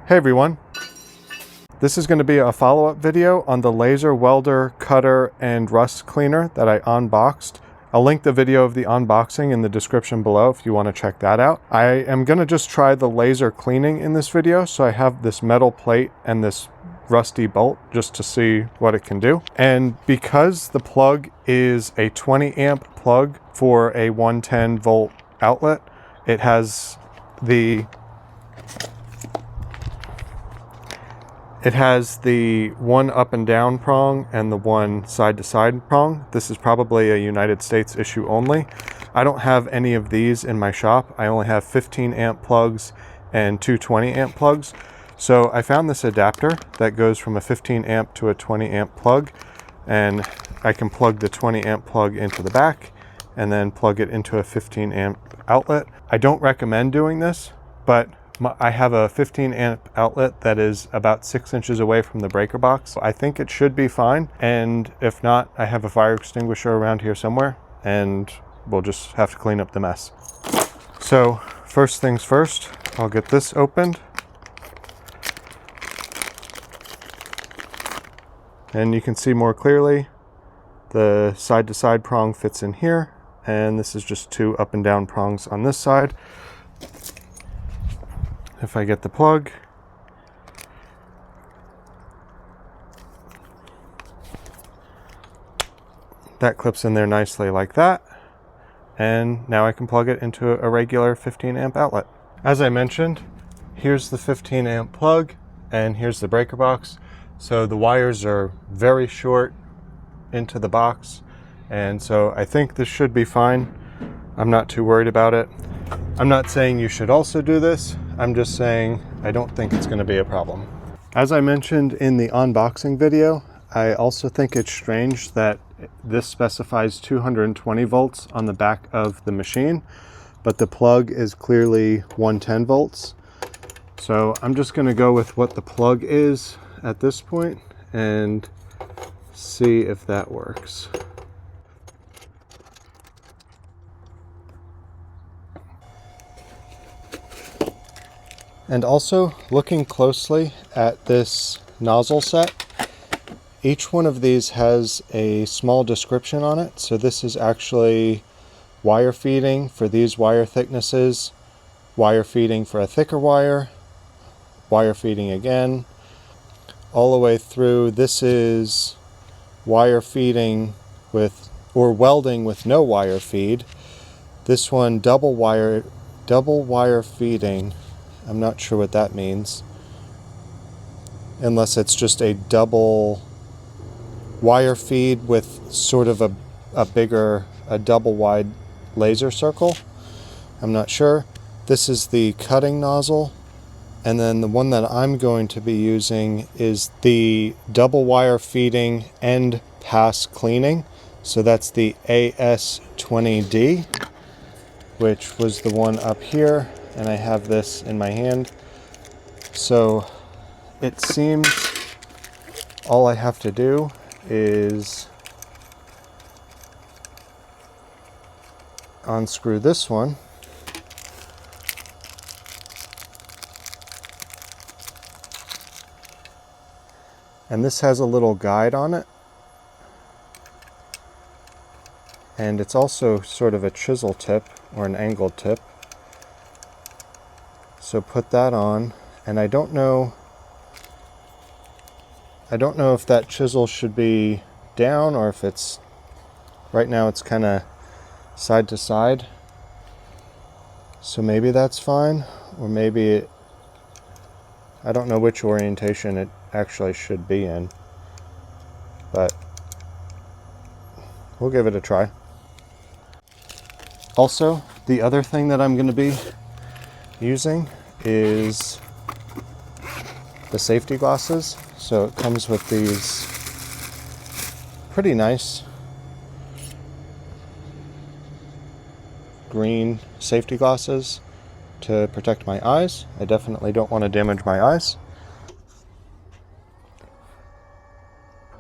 Hey everyone, this is going to be a follow-up video on the laser welder, cutter, and rust cleaner that I unboxed. I'll link the video of the unboxing in the description below if you want to check that out. I am going to just try the laser cleaning in this video, so I have this metal plate and this rusty bolt just to see what it can do. And because the plug is a 20 amp plug for a 110 volt outlet, it has the one up and down prong and the one side to side prong. This is probably a United States issue only. I don't have any of these in my shop. I only have 15 amp plugs and two 20 amp plugs. So I found this adapter that goes from a 15 amp to a 20 amp plug, and I can plug the 20 amp plug into the back and then plug it into a 15 amp outlet. I don't recommend doing this, but I have a 15 amp outlet that is about 6 inches away from the breaker box. I think it should be fine. And if not, I have a fire extinguisher around here somewhere and we'll just have to clean up the mess. So first things first, I'll get this opened. And you can see more clearly the side to side prong fits in here. And this is just two up and down prongs on this side. If I get the plug, that clips in there nicely like that. And now I can plug it into a regular 15 amp outlet. As I mentioned, here's the 15 amp plug and here's the breaker box. So the wires are very short into the box. And so I think this should be fine. I'm not too worried about it. I'm not saying you should also do this. I'm just saying I don't think it's going to be a problem. As I mentioned in the unboxing video, I also think it's strange that this specifies 220 volts on the back of the machine, but the plug is clearly 110 volts. So I'm just going to go with what the plug is at this point and see if that works. And also, looking closely at this nozzle set, each one of these has a small description on it. So this is actually wire feeding for these wire thicknesses, wire feeding for a thicker wire feeding again, all the way through. This is wire feeding with, or welding with no wire feed. This one, double wire feeding. I'm not sure what that means, unless it's just a double wire feed with sort of a double wide laser circle. I'm not sure. This is the cutting nozzle. And then the one that I'm going to be using is the double wire feeding end pass cleaning. So that's the AS20D, which was the one up here. And I have this in my hand. So it seems all I have to do is unscrew this one. And this has a little guide on it. And it's also sort of a chisel tip or an angled tip. So put that on, and I don't know if that chisel should be down or if it's, right now it's kind of side to side. So maybe that's fine, or maybe I don't know which orientation it actually should be in, but we'll give it a try. Also, the other thing that I'm going to be using is the safety glasses. So it comes with these pretty nice green safety glasses to protect my eyes. I definitely don't want to damage my eyes.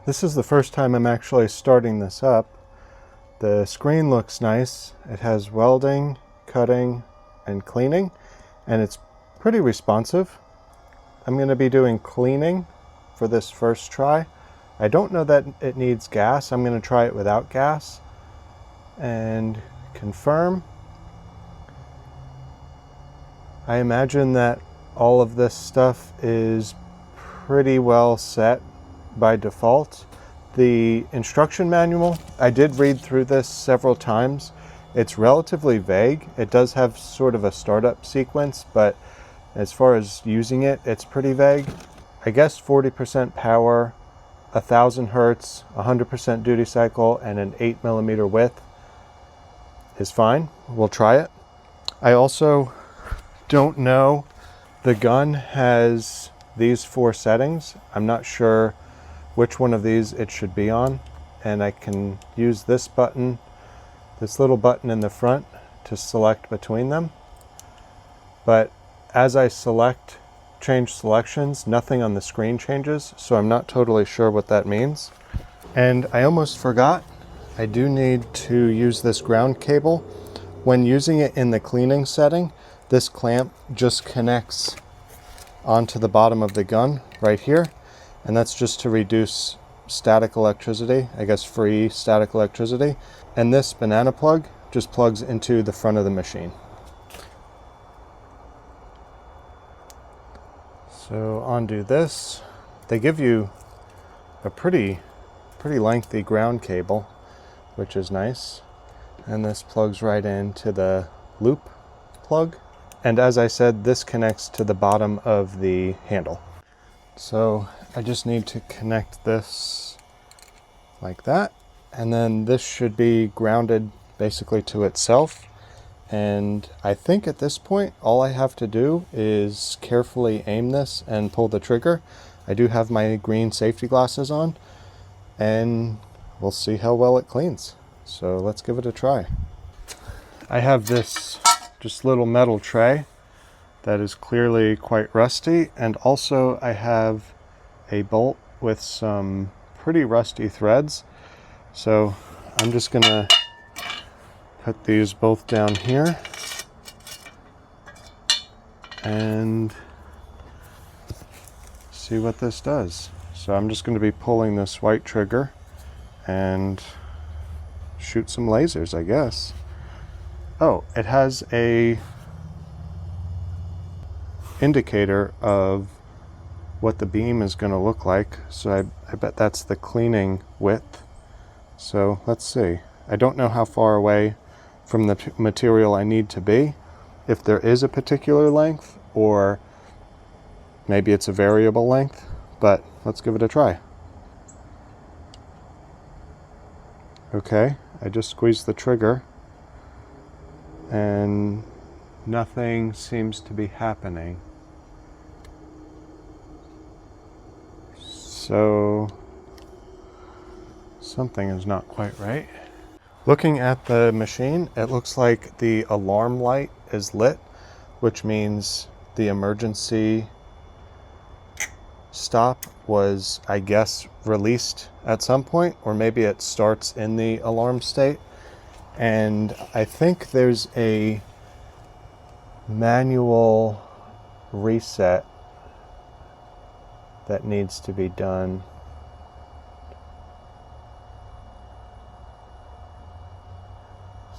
This is the first time I'm actually starting this up. The screen looks nice. It has welding, cutting, and cleaning, and it's pretty responsive. I'm going to be doing cleaning for this first try. I don't know that it needs gas. I'm going to try it without gas and confirm. I imagine that all of this stuff is pretty well set by default. The instruction manual, I did read through this several times. It's relatively vague. It does have sort of a startup sequence, but as far as using it, it's pretty vague. I guess 40% power, 1000 hertz, 100% duty cycle, and an 8mm width is fine. We'll try it. I also don't know. The gun has these 4 settings. I'm not sure which one of these it should be on, and I can use this button, this little button in the front, to select between them. But as I change selections, nothing on the screen changes, so I'm not totally sure what that means. And I almost forgot, I do need to use this ground cable. When using it in the cleaning setting, this clamp just connects onto the bottom of the gun right here, and that's just to reduce static electricity, I guess free static electricity. And this banana plug just plugs into the front of the machine. So undo this. They give you a pretty lengthy ground cable, which is nice. And this plugs right into the loop plug. And as I said, this connects to the bottom of the handle. So I just need to connect this like that. And then this should be grounded basically to itself. And I think at this point, all I have to do is carefully aim this and pull the trigger. I do have my green safety glasses on, and we'll see how well it cleans. So let's give it a try. I have this just little metal tray that is clearly quite rusty, and also I have a bolt with some pretty rusty threads. So I'm just gonna put these both down here and see what this does. So I'm just going to be pulling this white trigger and shoot some lasers, I guess. Oh, it has a indicator of what the beam is going to look like. So I bet that's the cleaning width. So let's see. I don't know how far away from the material I need to be, if there is a particular length, or maybe it's a variable length, but let's give it a try. Okay, I just squeezed the trigger and nothing seems to be happening. So something is not quite right. Looking at the machine, it looks like the alarm light is lit, which means the emergency stop was, I guess, released at some point, or maybe it starts in the alarm state. And I think there's a manual reset that needs to be done.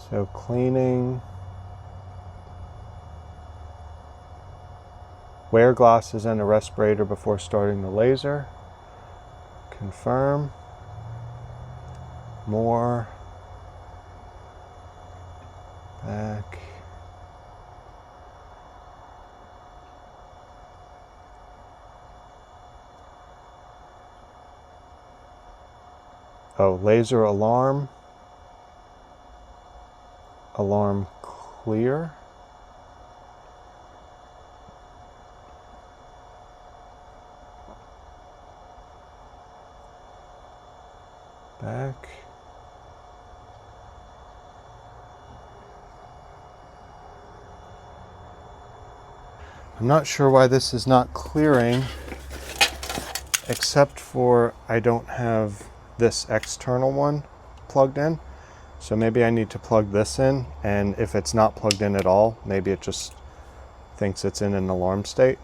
So cleaning, wear glasses and a respirator before starting the laser, confirm, more, back, oh, laser alarm, alarm clear, back, I'm not sure why this is not clearing, except for I don't have this external one plugged in. So maybe I need to plug this in, and if it's not plugged in at all, maybe it just thinks it's in an alarm state.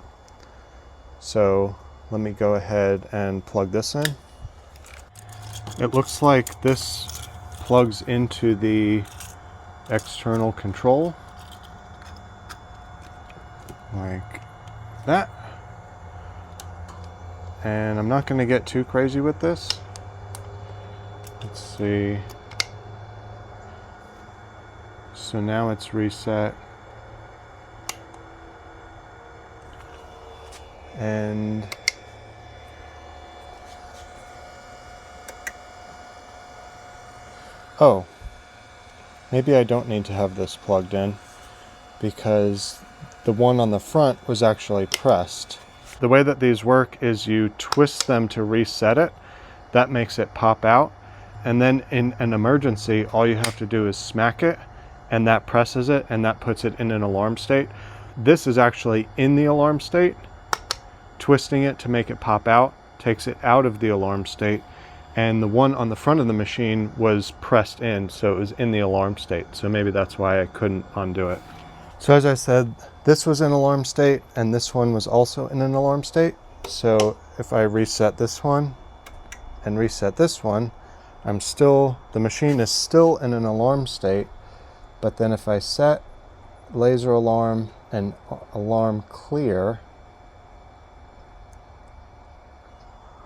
So let me go ahead and plug this in. It looks like this plugs into the external control like that. And I'm not going to get too crazy with this. Let's see. So now it's reset. And oh, maybe I don't need to have this plugged in because the one on the front was actually pressed. The way that these work is you twist them to reset it. That makes it pop out. And then in an emergency, all you have to do is smack it, and that presses it, and that puts it in an alarm state. This is actually in the alarm state. Twisting it to make it pop out takes it out of the alarm state. And the one on the front of the machine was pressed in, so it was in the alarm state. So maybe that's why I couldn't undo it. So as I said, this was in alarm state, and this one was also in an alarm state. So if I reset this one and reset this one, the machine is still in an alarm state. But then if I set laser alarm and alarm clear,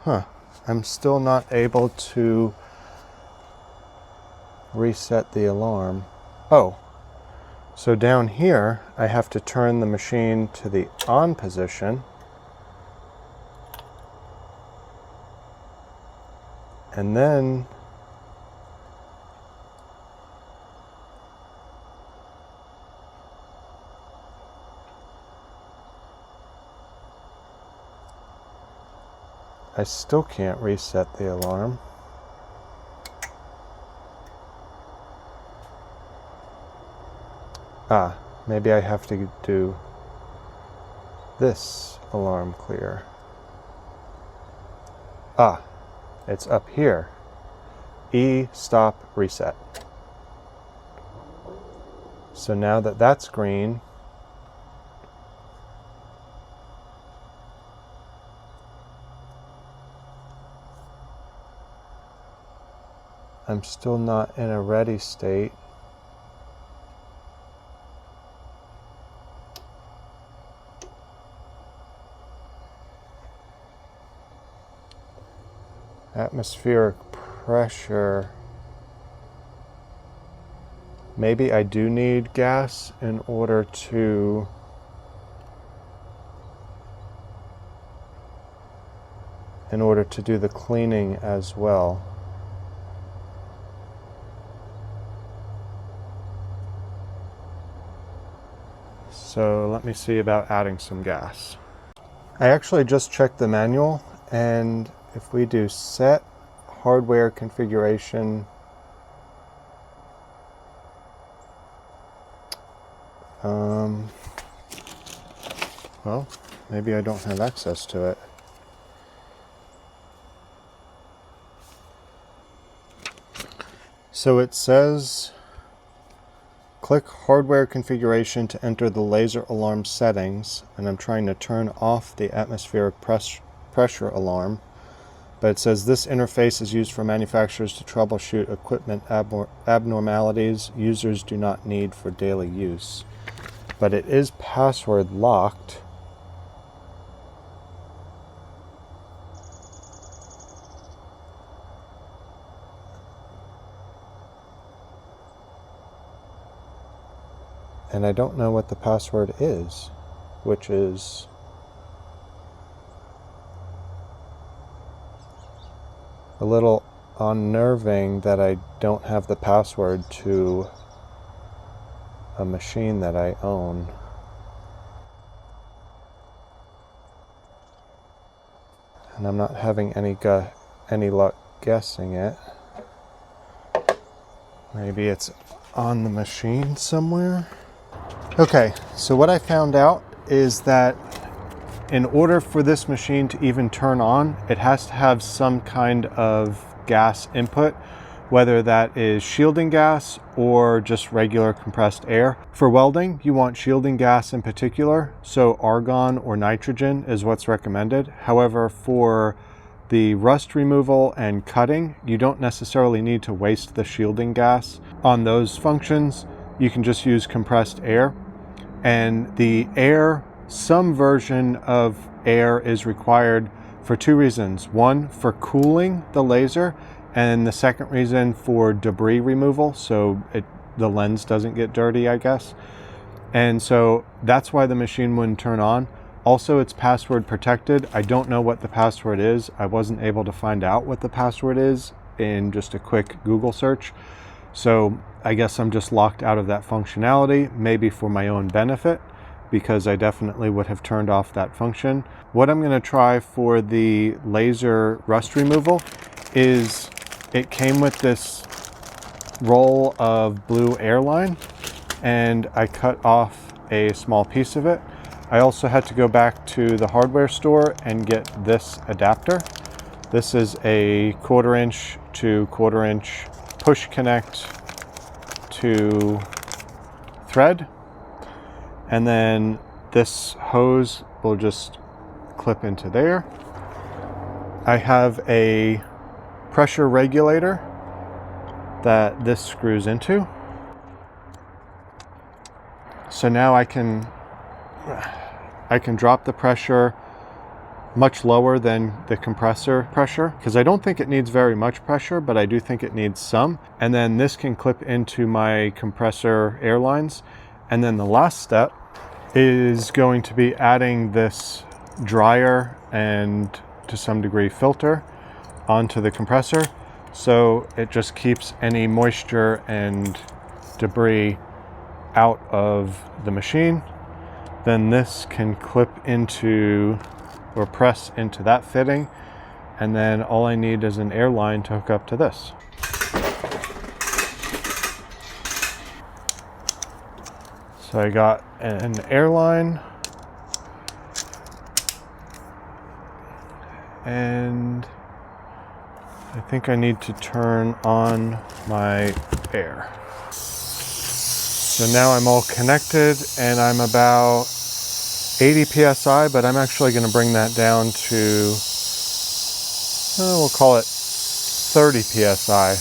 I'm still not able to reset the alarm. Oh, so down here, I have to turn the machine to the on position. And then I still can't reset the alarm. Maybe I have to do this alarm clear. It's up here. E, stop, reset. So now that that's green, I'm still not in a ready state. Atmospheric pressure. Maybe I do need gas in order to do the cleaning as well. So let me see about adding some gas. I actually just checked the manual, and if we do set hardware configuration, well, maybe I don't have access to it. So it says click hardware configuration to enter the laser alarm settings, and I'm trying to turn off the atmospheric pressure alarm. But it says this interface is used for manufacturers to troubleshoot equipment abnormalities users do not need for daily use. But it is password locked. And I don't know what the password is, which is a little unnerving that I don't have the password to a machine that I own. And I'm not having any luck guessing it. Maybe it's on the machine somewhere. Okay, so what I found out is that in order for this machine to even turn on, it has to have some kind of gas input, whether that is shielding gas or just regular compressed air. For welding, you want shielding gas in particular, so argon or nitrogen is what's recommended. However, for the rust removal and cutting, you don't necessarily need to waste the shielding gas on those functions. You can just use compressed air. And the air, some version of air is required for two reasons. One, for cooling the laser, and the second reason for debris removal, so the lens doesn't get dirty, I guess. And so that's why the machine wouldn't turn on. Also, it's password protected. I don't know what the password is. I wasn't able to find out what the password is in just a quick Google search. So I guess I'm just locked out of that functionality, maybe for my own benefit, because I definitely would have turned off that function. What I'm going to try for the laser rust removal is, it came with this roll of blue airline, and I cut off a small piece of it. I also had to go back to the hardware store and get this adapter. This is a 1/4 inch to 1/4 inch push connect to thread. And then this hose will just clip into there. I have a pressure regulator that this screws into. So now I can drop the pressure much lower than the compressor pressure, because I don't think it needs very much pressure, but I do think it needs some. And then this can clip into my compressor airlines. And then the last step is going to be adding this dryer and to some degree filter onto the compressor, so it just keeps any moisture and debris out of the machine. Then this can clip into or press into that fitting, and then all I need is an airline to hook up to this. So I got an airline, and I think I need to turn on my air. So now I'm all connected, and I'm about 80 PSI, but I'm actually going to bring that down to, we'll call it 30 PSI,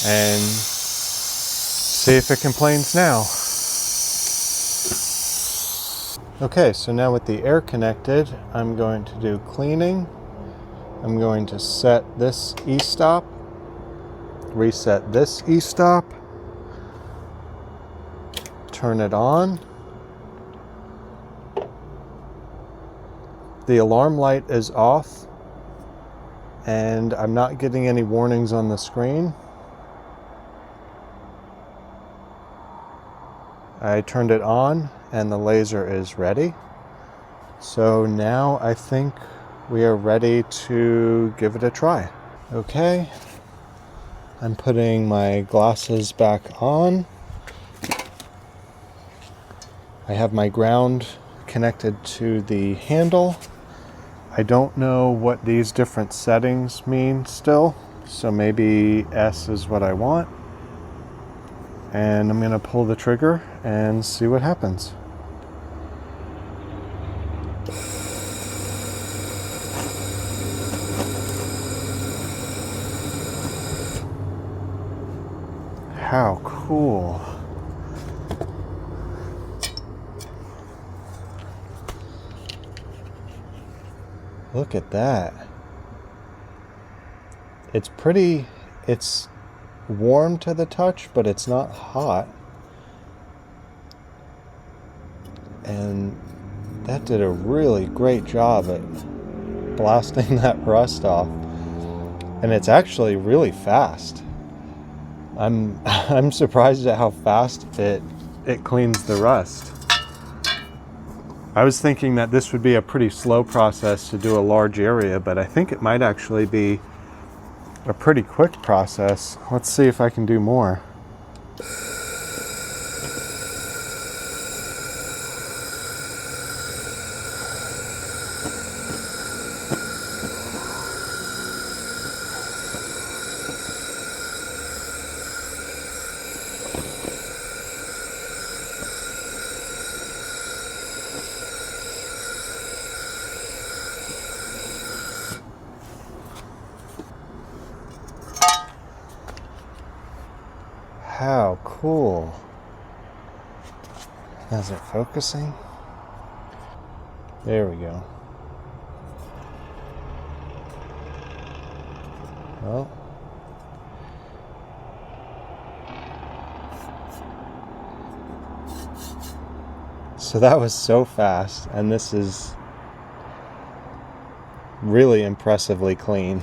and see if it complains now. Okay, so now with the air connected, I'm going to do cleaning. I'm going to set this e-stop, reset this e-stop, turn it on. The alarm light is off, and I'm not getting any warnings on the screen. I turned it on, and the laser is ready. So now I think we are ready to give it a try. Okay, I'm putting my glasses back on. I have my ground connected to the handle. I don't know what these different settings mean still, so maybe S is what I want. And I'm going to pull the trigger and see what happens. How cool. Look at that. It's warm to the touch, but it's not hot. And that did a really great job at blasting that rust off. And it's actually really fast. I'm surprised at how fast it cleans the rust. I was thinking that this would be a pretty slow process to do a large area, but I think it might actually be a pretty quick process. Let's see if I can do more. how cool. Is it focusing? There we go. Well, so that was so fast, and this is really impressively clean.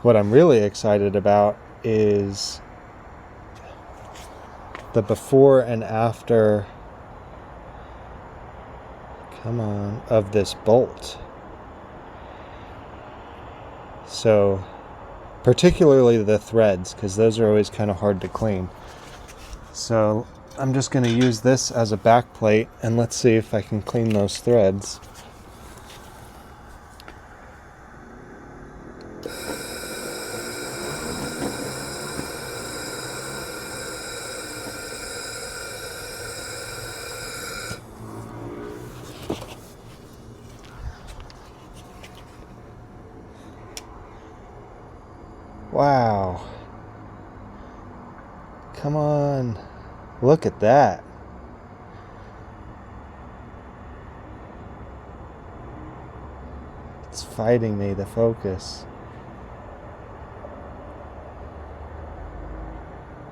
What I'm really excited about is the before and after, come on, of this bolt. So, particularly the threads, because those are always kind of hard to clean. So I'm just going to use this as a back plate, and let's see if I can clean those threads. Wow. Come on. Look at that. It's fighting me to focus.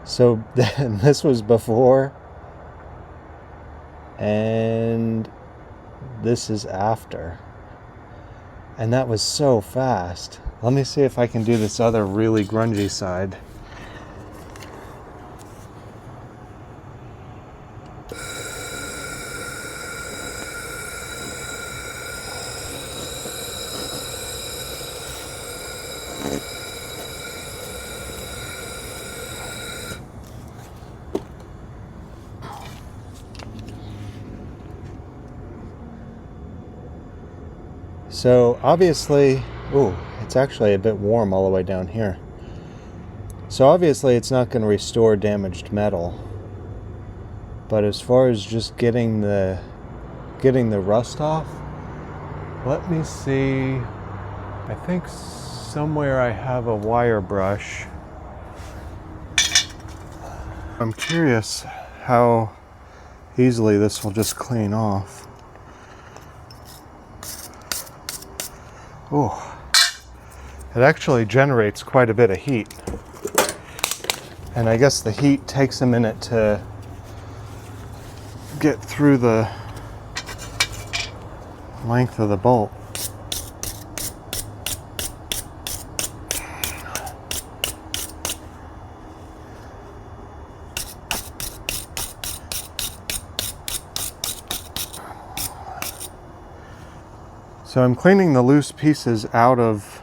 So this was before, and this is after. And that was so fast. Let me see if I can do this other really grungy side. So obviously, ooh, it's actually a bit warm all the way down here. So obviously it's not going to restore damaged metal. But as far as just getting the rust off, let me see. I think somewhere I have a wire brush. I'm curious how easily this will just clean off. Oh, it actually generates quite a bit of heat. And I guess the heat takes a minute to get through the length of the bolt. So I'm cleaning the loose pieces out of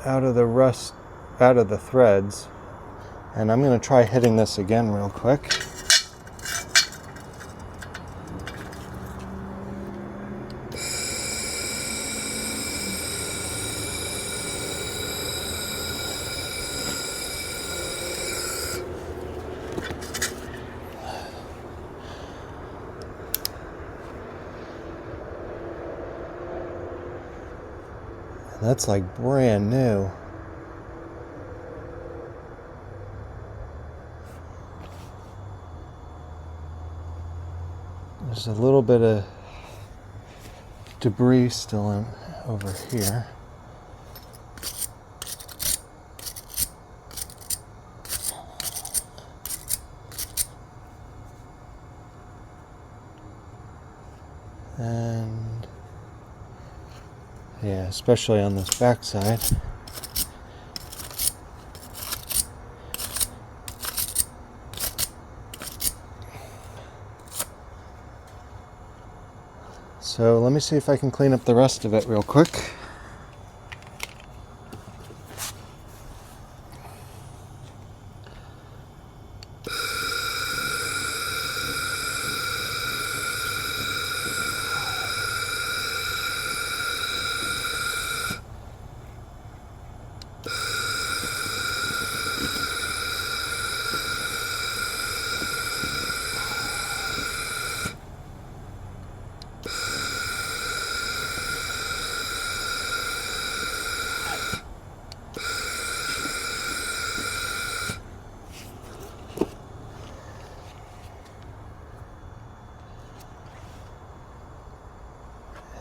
the rust, out of the threads. And I'm going to try hitting this again real quick. That's like brand new. There's a little bit of debris still over here. And yeah, especially on this back side. So let me see if I can clean up the rest of it real quick.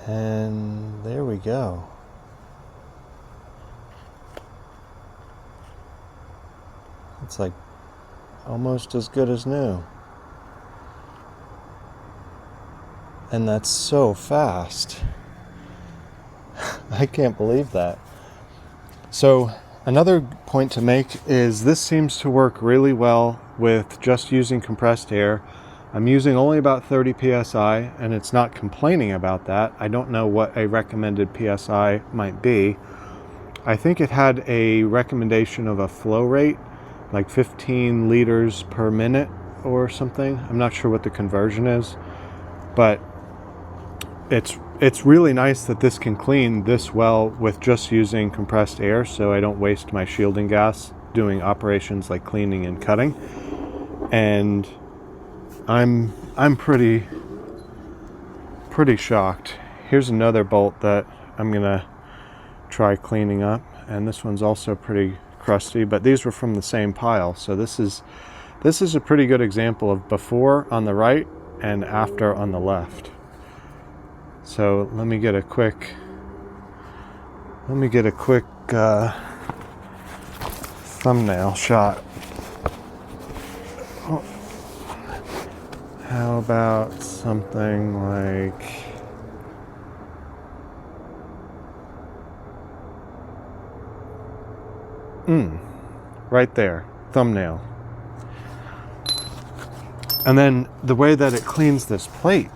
And there we go. It's like almost as good as new. And that's so fast. I can't believe that. So another point to make is this seems to work really well with just using compressed air. I'm using only about 30 psi, and it's not complaining about that. I don't know what a recommended psi might be. I think it had a recommendation of a flow rate, like 15 liters per minute or something. I'm not sure what the conversion is, but it's really nice that this can clean this well with just using compressed air, so I don't waste my shielding gas doing operations like cleaning and cutting. And I'm pretty shocked. Here's another bolt that I'm gonna try cleaning up, and this one's also pretty crusty, but these were from the same pile. So this is a pretty good example of before on the right and after on the left. So let me get a quick thumbnail shot. Oh. How about something like right there, thumbnail. And then the way that it cleans this plate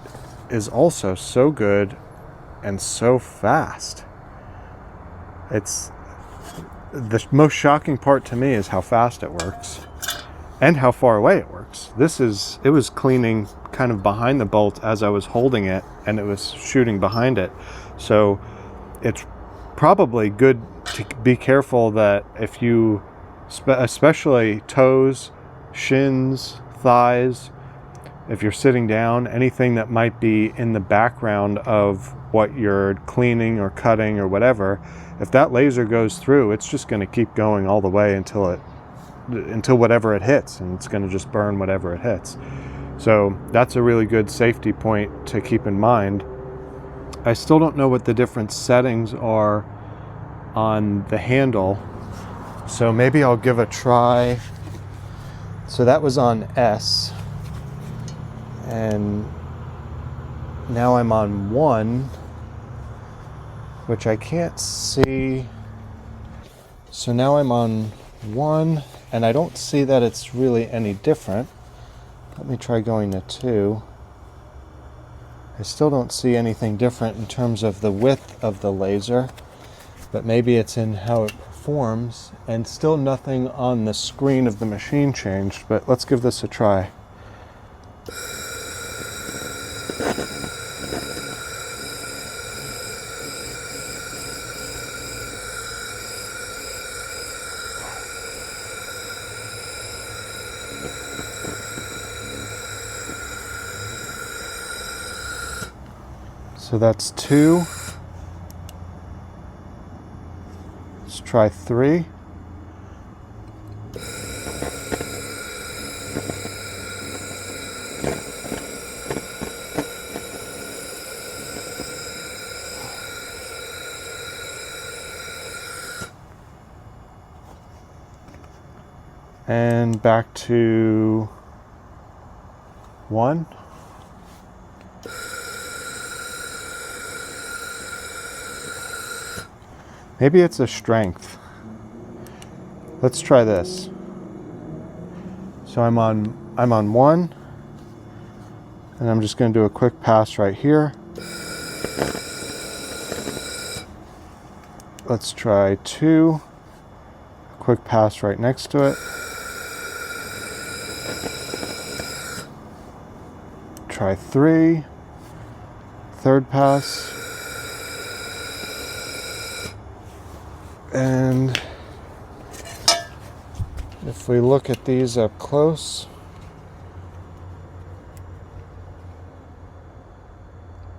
is also so good and so fast. It's the most shocking part to me is how fast it works and how far away it works. It was cleaning kind of behind the bolt as I was holding it, and it was shooting behind it. So it's probably good to be careful that if you, especially toes, shins, thighs, if you're sitting down, anything that might be in the background of what you're cleaning or cutting or whatever, if that laser goes through, it's just going to keep going all the way until whatever it hits, and it's going to just burn whatever it hits. So that's a really good safety point to keep in mind. I still don't know what the different settings are on the handle, so maybe I'll give a try. So that was on S, and now I'm on 1, which I can't see. So now I'm on 1, and I don't see that it's really any different. Let me try going to 2. I still don't see anything different in terms of the width of the laser, but maybe it's in how it performs, and still nothing on the screen of the machine changed, but let's give this a try. So that's 2. Let's try 3. And back to 1. Maybe it's a strength. Let's try this. So I'm on 1, and I'm just going to do a quick pass right here. Let's try 2. A quick pass right next to it. Try 3. Third pass. And if we look at these up close,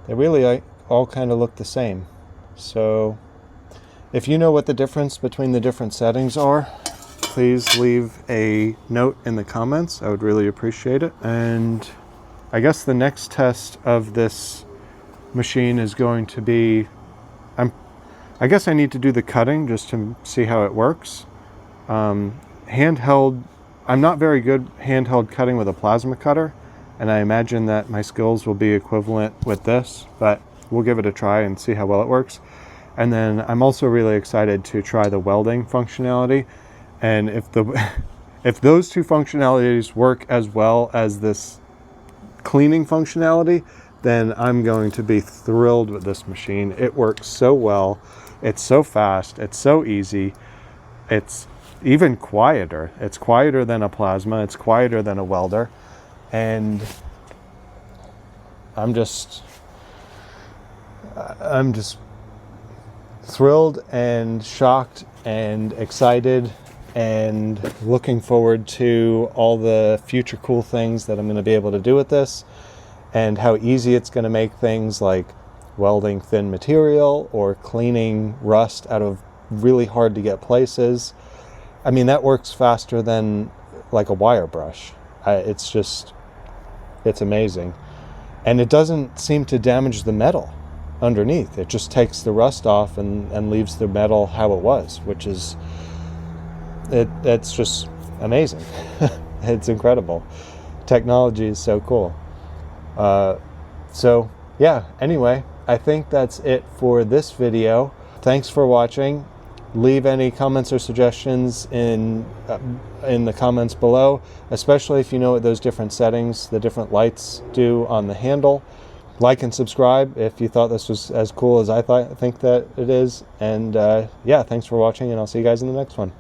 they really all kind of look the same. So if you know what the difference between the different settings are, please leave a note in the comments. I would really appreciate it. And I guess the next test of this machine is going to be, I guess I need to do the cutting just to see how it works. Handheld, I'm not very good handheld cutting with a plasma cutter, and I imagine that my skills will be equivalent with this, but we'll give it a try and see how well it works. And then I'm also really excited to try the welding functionality, and if those two functionalities work as well as this cleaning functionality, then I'm going to be thrilled with this machine. It works so well. It's so fast. It's so easy. It's even quieter. It's quieter than a plasma. It's quieter than a welder. And I'm just thrilled and shocked and excited and looking forward to all the future cool things that I'm going to be able to do with this, and how easy it's going to make things like welding thin material or cleaning rust out of really hard to get places. I mean, that works faster than like a wire brush. It's amazing. And it doesn't seem to damage the metal underneath. It just takes the rust off and leaves the metal how it was, which is, it's just amazing. It's incredible. Technology is so cool. So yeah, anyway, I think that's it for this video. Thanks for watching. Leave any comments or suggestions in the comments below, especially if you know what those different settings, the different lights do on the handle. Like and subscribe if you thought this was as cool as I think that it is. And yeah, thanks for watching, and I'll see you guys in the next one.